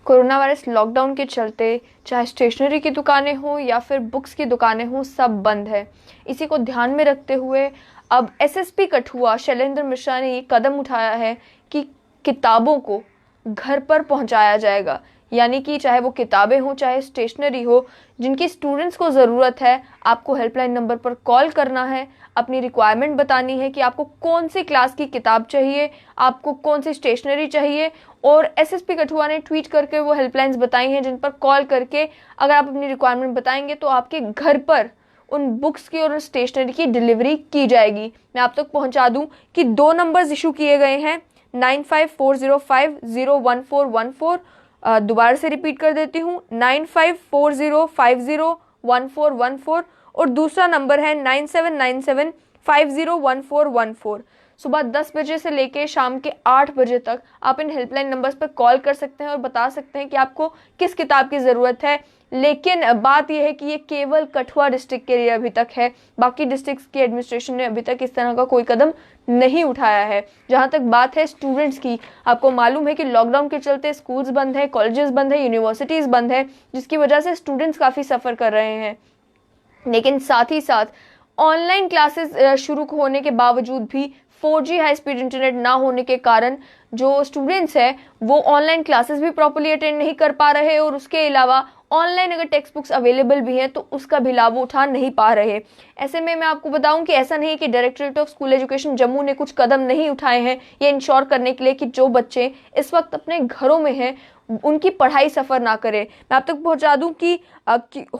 Corona virus lockdown के चलते चाहे स्टेशनरी की दुकानें हों या फिर बुक्स की दुकानें हों, सब बंद है। इसी को ध्यान में रखते हुए अब एसएसपी कठुआ शैलेंद्र मिश्रा ने ये कदम उठाया है कि किताबों को घर पर पहुंचाया जाएगा। यानी कि चाहे वो किताबें हों चाहे स्टेशनरी हो, जिनकी स्टूडेंट्स को ज़रूरत है, आपको हेल्पलाइन नंबर पर कॉल करना है, अपनी रिक्वायरमेंट बतानी है कि आपको कौन सी क्लास की किताब चाहिए, आपको कौन सी स्टेशनरी चाहिए। और एसएसपी कठुआ ने ट्वीट करके वो हेल्पलाइंस बताई हैं जिन पर कॉल करके अगर आप अपनी रिक्वायरमेंट बताएंगे तो आपके घर पर उन बुक्स की और स्टेशनरी की डिलीवरी की जाएगी। मैं आप तक पहुंचा दूं कि 2 नंबर्स इशू किए गए हैं, 9540501414। दोबारा से रिपीट कर देती हूँ, 9540501414 और दूसरा नंबर है 9797501414। सुबह 10 बजे से लेकर शाम के 8 बजे तक आप इन हेल्पलाइन नंबर्स पर कॉल कर सकते हैं और बता सकते हैं कि आपको किस किताब की ज़रूरत है। लेकिन बात यह है कि ये केवल कठुआ डिस्ट्रिक्ट के लिए अभी तक है, बाकी डिस्ट्रिक्ट्स की एडमिनिस्ट्रेशन ने अभी तक इस तरह का कोई कदम नहीं उठाया है। जहां तक बात है स्टूडेंट्स की, आपको मालूम है कि लॉकडाउन के चलते स्कूल्स बंद है, कॉलेजेस बंद है, यूनिवर्सिटीज़ बंद है, जिसकी वजह से स्टूडेंट्स काफ़ी सफ़र कर रहे हैं। लेकिन साथ ही साथ ऑनलाइन क्लासेस शुरू होने के बावजूद भी 4G हाई स्पीड इंटरनेट ना होने के कारण जो स्टूडेंट्स हैं वो ऑनलाइन क्लासेस भी प्रॉपर्ली अटेंड नहीं कर पा रहे और उसके अलावा ऑनलाइन अगर टेक्स्ट बुक्स अवेलेबल भी हैं तो उसका भी लाभ उठा नहीं पा रहे। ऐसे में मैं आपको बताऊं कि ऐसा नहीं कि directorate of school education Jammu ने कुछ कदम नहीं उठाए हैं ये इंश्योर करने के लिए कि जो बच्चे इस वक्त अपने घरों में हैं उनकी पढ़ाई सफ़र ना करे। मैं आप तक पहुंचा दूं कि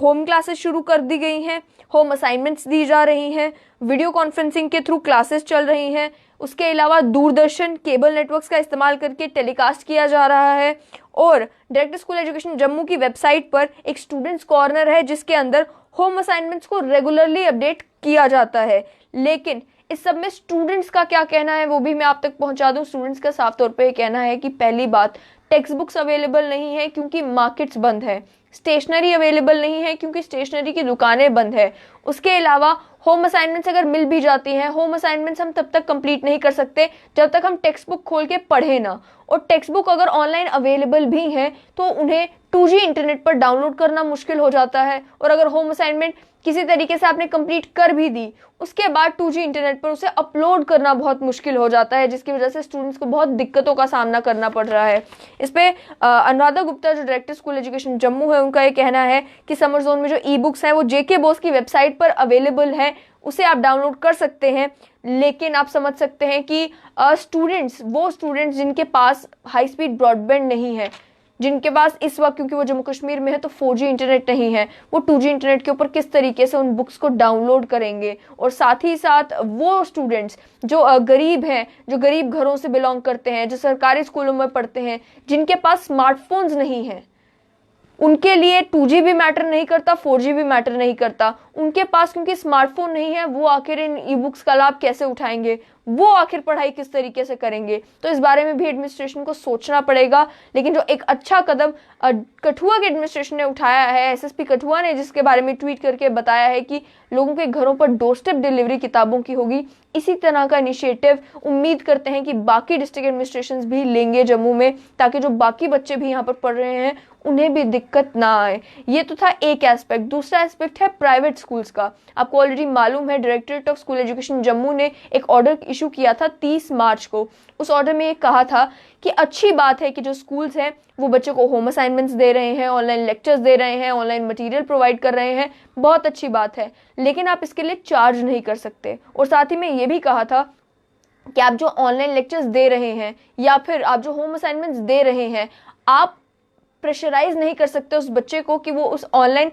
होम क्लासेस शुरू कर दी गई हैं, होम असाइनमेंट्स दी जा रही हैं, वीडियो कॉन्फ्रेंसिंग के थ्रू क्लासेस चल रही हैं। उसके अलावा दूरदर्शन केबल नेटवर्क्स का इस्तेमाल करके टेलीकास्ट किया जा रहा है और डायरेक्टर स्कूल एजुकेशन जम्मू की वेबसाइट पर एक स्टूडेंट्स कॉर्नर है जिसके अंदर होम असाइनमेंट्स को रेगुलरली अपडेट किया जाता है। लेकिन इस सब में स्टूडेंट्स का क्या कहना है वो भी मैं आप तक पहुंचा दूं। स्टूडेंट्स का साफ तौर पे कहना है कि पहली बात, टेक्स्ट बुक्स अवेलेबल नहीं है क्योंकि मार्केट्स बंद है, स्टेशनरी अवेलेबल नहीं है क्योंकि स्टेशनरी की दुकानें बंद है। उसके अलावा होम असाइनमेंट्स अगर मिल भी जाती हैं, होम असाइनमेंट्स हम तब तक कंप्लीट नहीं कर सकते जब तक हम टेक्स्ट बुक खोल के पढ़े ना। और टेक्स्ट बुक अगर ऑनलाइन अवेलेबल भी हैं तो उन्हें 2G इंटरनेट पर डाउनलोड करना मुश्किल हो जाता है। और अगर होम असाइनमेंट किसी तरीके से आपने कंप्लीट कर भी दी, उसके बाद 2G इंटरनेट पर उसे अपलोड करना बहुत मुश्किल हो जाता है, जिसकी वजह से स्टूडेंट्स को बहुत दिक्कतों का सामना करना पड़ रहा है। इस पे अनुराधा गुप्ता जो डायरेक्टर स्कूल एजुकेशन जम्मू है, उनका ये कहना है कि समर जोन में जो ई बुक्स हैं वो जेके बोस की वेबसाइट पर अवेलेबल है, उसे आप डाउनलोड कर सकते हैं। लेकिन आप समझ सकते हैं कि वो स्टूडेंट्स जिनके पास हाई स्पीड ब्रॉडबैंड नहीं है, जिनके पास इस वक्त, क्योंकि वो जम्मू कश्मीर में है तो 4G इंटरनेट नहीं है, वो 2G इंटरनेट के ऊपर किस तरीके से उन बुक्स को डाउनलोड करेंगे। और साथ ही साथ वो स्टूडेंट्स जो गरीब हैं, जो गरीब घरों से बिलोंग करते हैं, जो सरकारी स्कूलों में पढ़ते हैं, जिनके पास स्मार्टफोन्स नहीं हैं, उनके लिए 2G भी मैटर नहीं करता, 4G भी मैटर नहीं करता। उनके पास क्योंकि स्मार्टफोन नहीं है, वो आखिर इन ई बुक्स का लाभ कैसे उठाएंगे, वो आखिर पढ़ाई किस तरीके से करेंगे। तो इस बारे में भी एडमिनिस्ट्रेशन को सोचना पड़ेगा। लेकिन जो एक अच्छा कदम कठुआ के एडमिनिस्ट्रेशन ने उठाया है, एसएसपी कठुआ ने जिसके बारे में ट्वीट करके बताया है कि लोगों के घरों पर डोरस्टेप डिलीवरी किताबों की होगी, इसी तरह का इनिशिएटिव उम्मीद करते हैं कि बाकी डिस्ट्रिक्ट एडमिनिस्ट्रेशंस भी लेंगे जम्मू में, ताकि जो बाकी बच्चे भी यहाँ पर पढ़ रहे हैं उन्हें भी दिक्कत ना आए। ये तो था एक एस्पेक्ट। दूसरा एस्पेक्ट है प्राइवेट स्कूल्स का। आपको ऑलरेडी मालूम है directorate of school education Jammu ने एक ऑर्डर इशू किया था 30 मार्च को। उस ऑर्डर में ये कहा था कि अच्छी बात है कि जो स्कूल्स हैं वो बच्चों को होम असाइनमेंट्स दे रहे हैं, ऑनलाइन लेक्चर्स दे रहे हैं, ऑनलाइन मटेरियल प्रोवाइड कर रहे हैं, बहुत अच्छी बात है, लेकिन आप इसके लिए चार्ज नहीं कर सकते। और साथ ही में ये भी कहा था कि आप जो ऑनलाइन लेक्चर्स दे रहे हैं या फिर आप जो होम असाइनमेंट्स दे रहे हैं, आप प्रेशराइज नहीं कर सकते उस बच्चे को कि वो उस ऑनलाइन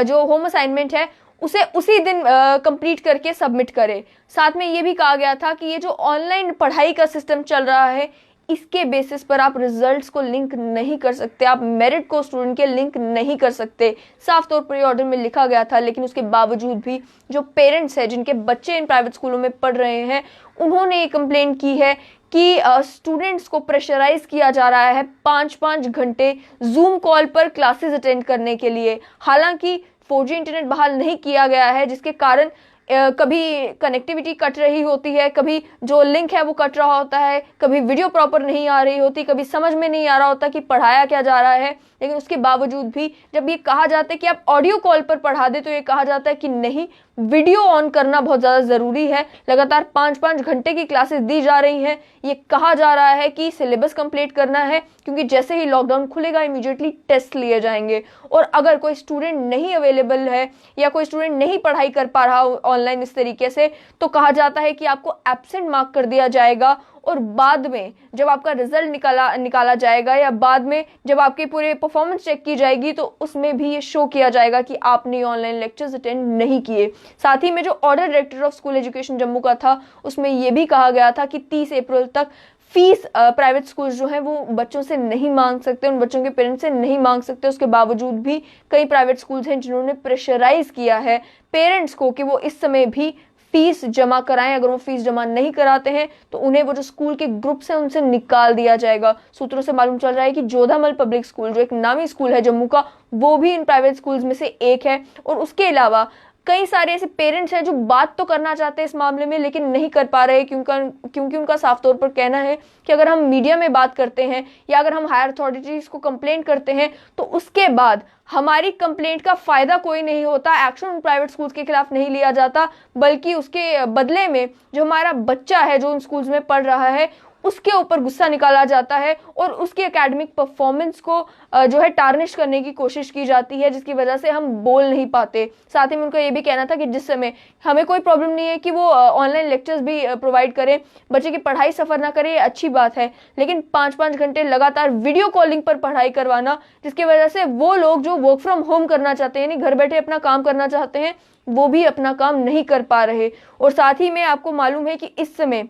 जो होम असाइनमेंट है उसे उसी दिन कंप्लीट करके सबमिट करे। साथ में ये भी कहा गया था कि ये जो ऑनलाइन पढ़ाई का सिस्टम चल रहा है, इसके बेसिस पर आप रिजल्ट्स को लिंक नहीं कर सकते, आप मेरिट को स्टूडेंट के लिंक नहीं कर सकते। साफ तौर पर ये ऑर्डर में लिखा गया था। लेकिन उसके बावजूद भी जो पेरेंट्स हैं जिनके बच्चे इन प्राइवेट स्कूलों में पढ़ रहे हैं, उन्होंने ये कंप्लेन की है कि स्टूडेंट्स को प्रेशराइज किया जा रहा है 5-5 घंटे जूम कॉल पर क्लासेस अटेंड करने के लिए। हालांकि 4G इंटरनेट बहाल नहीं किया गया है, जिसके कारण कभी कनेक्टिविटी कट रही होती है, कभी जो लिंक है वो कट रहा होता है, कभी वीडियो प्रॉपर नहीं आ रही होती, कभी समझ में नहीं आ रहा होता कि पढ़ाया क्या जा रहा है। लेकिन उसके बावजूद भी जब ये कहा जाता है कि आप ऑडियो कॉल पर पढ़ा दे, तो ये कहा जाता है कि नहीं, वीडियो ऑन करना बहुत ज़्यादा ज़रूरी है। लगातार 5-5 घंटे की क्लासेस दी जा रही हैं। ये कहा जा रहा है कि सिलेबस कंप्लीट करना है, क्योंकि जैसे ही लॉकडाउन खुलेगा इमीडिएटली टेस्ट लिए जाएंगे। और अगर कोई स्टूडेंट नहीं अवेलेबल है या कोई स्टूडेंट नहीं पढ़ाई कर पा रहा ऑनलाइन इस तरीके से, तो कहा जाता है कि आपको एब्सेंट मार्क कर दिया जाएगा। और बाद में जब आपका रिजल्ट निकाला जाएगा या बाद में जब आपके पूरे परफॉर्मेंस चेक की जाएगी, तो उसमें भी ये शो किया जाएगा कि आपने ऑनलाइन लेक्चर्स अटेंड नहीं किए। साथ ही में जो order director of school education Jammu का था, उसमें ये भी कहा गया था कि 30 अप्रैल तक फीस प्राइवेट स्कूल जो है वो बच्चों से नहीं मांग सकते, उन बच्चों के पेरेंट्स से नहीं मांग सकते। उसके बावजूद भी कई प्राइवेट स्कूल्स हैं जिन्होंने प्रेशराइज किया है पेरेंट्स को कि वो इस समय भी फीस जमा कराएं। अगर वो फीस जमा नहीं कराते हैं तो उन्हें वो जो स्कूल के ग्रुप्स हैं उनसे निकाल दिया जाएगा। सूत्रों से मालूम चल रहा है कि जोधामल पब्लिक स्कूल, जो एक नामी स्कूल है जम्मू का, वो भी इन प्राइवेट स्कूल्स में से एक है। और उसके अलावा कई सारे ऐसे पेरेंट्स हैं जो बात तो करना चाहते हैं इस मामले में, लेकिन नहीं कर पा रहे, क्योंकि उनका साफ तौर पर कहना है कि अगर हम मीडिया में बात करते हैं या अगर हम हायर अथॉरिटीज को कंप्लेंट करते हैं, तो उसके बाद हमारी कंप्लेंट का फायदा कोई नहीं होता, एक्शन प्राइवेट स्कूल्स के खिलाफ नहीं लिया जाता, बल्कि उसके बदले में जो हमारा बच्चा है जो उन स्कूल्स में पढ़ रहा है उसके ऊपर गुस्सा निकाला जाता है और उसकी एकेडमिक परफॉर्मेंस को जो है टार्निश करने की कोशिश की जाती है, जिसकी वजह से हम बोल नहीं पाते। साथ ही में उनका ये भी कहना था कि जिस समय हमें कोई प्रॉब्लम नहीं है कि वो ऑनलाइन लेक्चर्स भी प्रोवाइड करें, बच्चे की पढ़ाई सफर ना करे, ये अच्छी बात है, लेकिन 5-5 घंटे लगातार वीडियो कॉलिंग पर पढ़ाई करवाना, जिसकी वजह से वो लोग जो वर्क फ्रॉम होम करना चाहते हैं, यानी घर बैठे अपना काम करना चाहते हैं, वो भी अपना काम नहीं कर पा रहे। और साथ ही में आपको मालूम है कि इस समय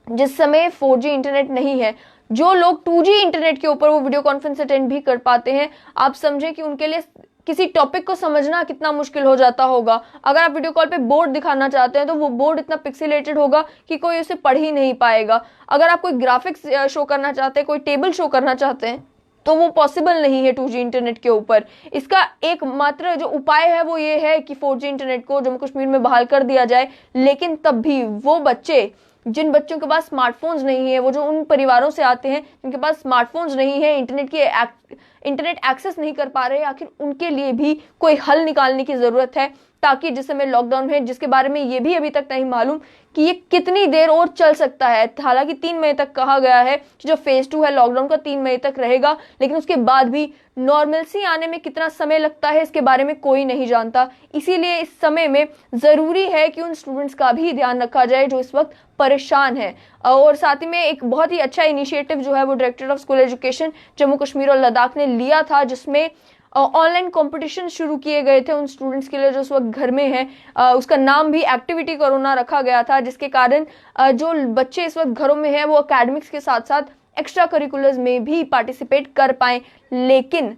जिस समय 4G इंटरनेट नहीं है, जो लोग 2G इंटरनेट के ऊपर वो वीडियो कॉन्फ्रेंस अटेंड भी कर पाते हैं, आप समझें कि उनके लिए किसी टॉपिक को समझना कितना मुश्किल हो जाता होगा। अगर आप वीडियो कॉल पे बोर्ड दिखाना चाहते हैं तो वो बोर्ड इतना पिक्सेलेटेड होगा कि कोई उसे पढ़ ही नहीं पाएगा। अगर आप कोई ग्राफिक्स शो करना चाहते हैं, कोई टेबल शो करना चाहते हैं, तो वो पॉसिबल नहीं है 2G इंटरनेट के ऊपर। इसका एकमात्र जो उपाय है वो ये है कि 4G इंटरनेट को जम्मू कश्मीर में बहाल कर दिया जाए। लेकिन तब भी वो बच्चे, जिन बच्चों के पास स्मार्टफोन्स नहीं है, वो जो उन परिवारों से आते हैं जिनके पास स्मार्टफोन्स नहीं है, इंटरनेट एक्सेस नहीं कर पा रहे, आखिर उनके लिए भी कोई हल निकालने की जरूरत है, ताकि जिस समय लॉकडाउन है, जिसके बारे में ये भी अभी तक नहीं मालूम कि ये कितनी देर और चल सकता है। हालांकि 3 मई तक कहा गया है कि जो फेज 2 है लॉकडाउन का 3 मई तक रहेगा, लेकिन उसके बाद भी नॉर्मलसी आने में कितना समय लगता है इसके बारे में कोई नहीं जानता। इसीलिए इस समय में जरूरी है कि उन स्टूडेंट्स का भी ध्यान रखा जाए जो इस वक्त परेशान है। और साथ ही में एक बहुत ही अच्छा इनिशिएटिव जो है वो director of school education Jammu Kashmir और लद्दाख ने लिया था, जिसमें ऑनलाइन कंपटीशन शुरू किए गए थे उन स्टूडेंट्स के लिए जो उस वक्त घर में हैं। उसका नाम भी एक्टिविटी कोरोना रखा गया था, जिसके कारण जो बच्चे इस वक्त घरों में हैं वो एकेडमिक्स के साथ साथ एक्स्ट्रा करिकुलर्स में भी पार्टिसिपेट कर पाएं। लेकिन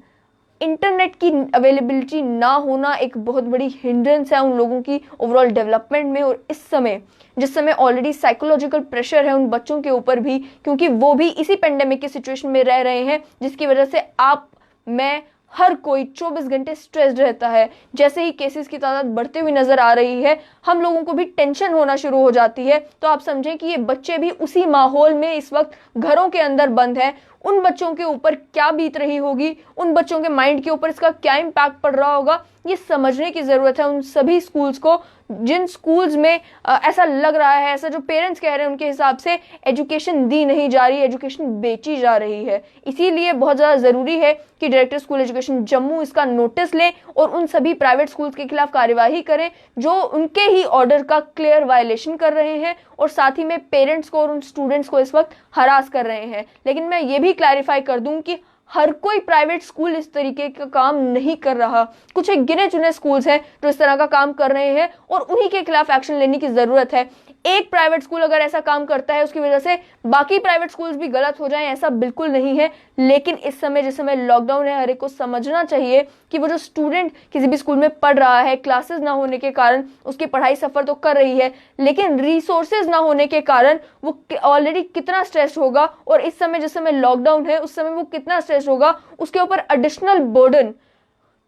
इंटरनेट की अवेलेबिलिटी ना होना एक बहुत बड़ी हिंड्रेंस है उन लोगों की ओवरऑल डेवलपमेंट में। और इस समय जिस समय ऑलरेडी साइकोलॉजिकल प्रेशर है उन बच्चों के ऊपर भी, क्योंकि वो भी इसी पेंडेमिक की सिचुएशन में रह रहे हैं, जिसकी वजह से आप, मैं, हर कोई 24 घंटे स्ट्रेस्ड रहता है। जैसे ही केसेस की तादाद बढ़ती हुई नजर आ रही है, हम लोगों को भी टेंशन होना शुरू हो जाती है। तो आप समझें कि ये बच्चे भी उसी माहौल में इस वक्त घरों के अंदर बंद हैं। उन बच्चों के ऊपर क्या बीत रही होगी, उन बच्चों के माइंड के ऊपर इसका क्या इम्पैक्ट पड़ रहा होगा, ये समझने की जरूरत है उन सभी स्कूल्स को जिन स्कूल्स में ऐसा लग रहा है, ऐसा जो पेरेंट्स कह रहे हैं उनके हिसाब से एजुकेशन दी नहीं जा रही, एजुकेशन बेची जा रही है। इसीलिए बहुत ज़्यादा ज़रूरी है कि डायरेक्टर स्कूल एजुकेशन जम्मू इसका नोटिस लें और उन सभी प्राइवेट स्कूल्स के खिलाफ कार्यवाही करें जो उनके ही ऑर्डर का क्लियर वायलेशन कर रहे हैं और साथ ही में पेरेंट्स को और उन स्टूडेंट्स को इस वक्त हरास कर रहे हैं। लेकिन मैं ये भी क्लैरिफाई कर दूं कि हर कोई प्राइवेट स्कूल इस तरीके का काम नहीं कर रहा। कुछ एक गिने चुने स्कूल्स हैं जो इस तरह का काम कर रहे हैं और उन्हीं के खिलाफ एक्शन लेने की जरूरत है। एक प्राइवेट स्कूल अगर ऐसा काम करता है उसकी वजह से बाकी प्राइवेट स्कूल्स भी गलत हो जाएं, ऐसा बिल्कुल नहीं है। लेकिन इस समय जिस समय लॉकडाउन है, हर एक को समझना चाहिए कि वो जो स्टूडेंट किसी भी स्कूल में पढ़ रहा है, क्लासेस ना होने के कारण उसकी पढ़ाई सफर तो कर रही है, लेकिन रिसोर्सेज ना होने के कारण वो ऑलरेडी कितना स्ट्रेस होगा और इस समय जिस समय लॉकडाउन है उस समय वो कितना स्ट्रेस होगा, उसके ऊपर एडिशनल बर्डन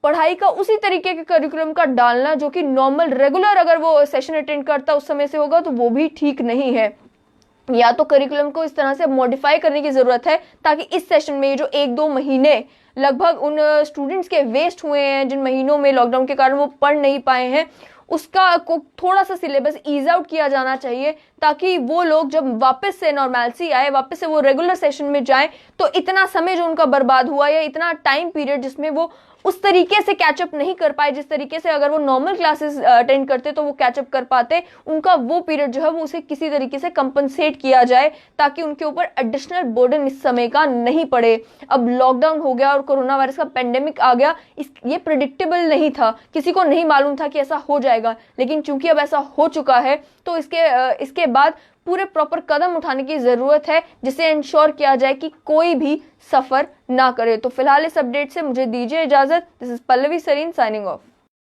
पढ़ाई का उसी तरीके के करिकुलम का डालना जो कि नॉर्मल रेगुलर अगर वो सेशन अटेंड करता उस समय से होगा तो वो भी ठीक नहीं है। या तो करिकुलम को इस तरह से मॉडिफाई करने की जरूरत है ताकि इस सेशन में जो 1-2 महीने लगभग उन स्टूडेंट्स के वेस्ट हुए हैं, जिन महीनों में लॉकडाउन के कारण वो पढ़ नहीं पाए हैं, उसका को थोड़ा सा सिलेबस ईज आउट किया जाना चाहिए ताकि वो लोग जब वापस से नॉर्मैलिटी आए, वापस से वो रेगुलर सेशन में जाएं, तो इतना समय जो उनका बर्बाद हुआ या इतना टाइम पीरियड जिसमें वो उस तरीके से कैचअप नहीं कर पाए जिस तरीके से अगर वो नॉर्मल क्लासेस अटेंड करते तो वो कैचअप कर पाते, उनका वो पीरियड जो है वो उसे किसी तरीके से कंपनसेट किया जाए ताकि उनके ऊपर एडिशनल बर्डन इस समय का नहीं पड़े। अब लॉकडाउन हो गया और कोरोना वायरस का पेंडेमिक आ गया, ये प्रिडिक्टेबल नहीं था, किसी को नहीं मालूम था कि ऐसा हो जाएगा, लेकिन चूंकि अब ऐसा हो चुका है तो इसके बाद पूरे प्रॉपर कदम उठाने की जरूरत है जिससे इंश्योर किया जाए कि कोई भी सफर ना करे। तो फिलहाल इस अपडेट से मुझे दीजिए इजाजत। This is Pallavi Sarin signing of.